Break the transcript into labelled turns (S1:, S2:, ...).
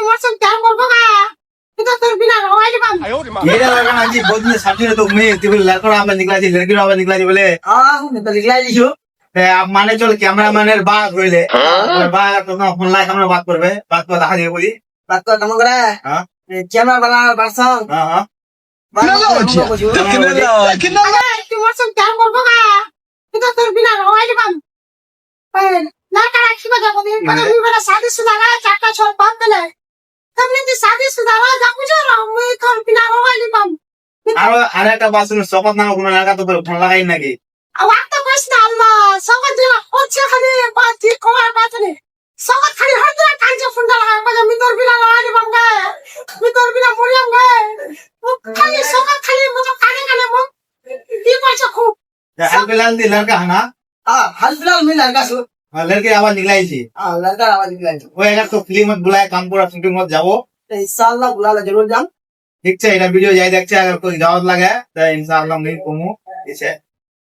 S1: तू मौसम क्या करबो का तू तो तेरे बिना रवाई बम
S2: मेरा लड़का ना जी बहुत दिन समझे तो मैं ते बोले लड़का आवाज निकला जी लड़की आवाज निकला जी बोले
S3: मैं तो निकला दी छो
S2: आप माने चल कैमरा मैनेर बात হইলে বাঘ তো না ফোন লাই আমরা বাত করবে বাত তো দেখা দিয়ে বলি
S3: बात कर तम करे
S2: हां
S3: कैमरा वाला बारसन
S2: हां हां
S1: तू मौसम क्या करबो का तू तो तेरे बिना रवाई बम ना का रखी बजा को दिन पर मेरा शादीशुदा है चाका छोड़ बात ले तुमने तो शादीशुदा है जा कुछ रहो मैं तो बिना रवाई बम
S2: আর আরেকটা বাসন শপথ না কোনো লাগা তো ফোন লাগাই নাকি
S1: আওয়াজ কইস না আল্লাহ সগত দিলা হচ্ছে খালি বাতি কোয়ার বাতনে সগত খালি হরদরা কাঞ্জে ফুন্ডা লাগা বাজা মিতর বিনা রওয়ানি বাঙ্গা মিতর বিনা মরিয়াম গে খালি সগত খালি মতো কানে কানে মো কি কইছ খুব
S2: हाल फिलहाल दी लड़का है ना
S3: हां हाल फिलहाल मैं लड़का छो
S2: लड़के आवाज निकलाई थी
S3: हां लड़का आवाज निकला छो
S2: वो अगर तो फिल्म मत बुलाए काम पूरा शूटिंग मत जाओ
S3: इंशाल्लाह बुला जरूर जाम
S2: ठीक है এটা ভিডিও যাই দেখছে अगर कोई दावत लगे तो इंशाल्लाह मैं कहूं इसे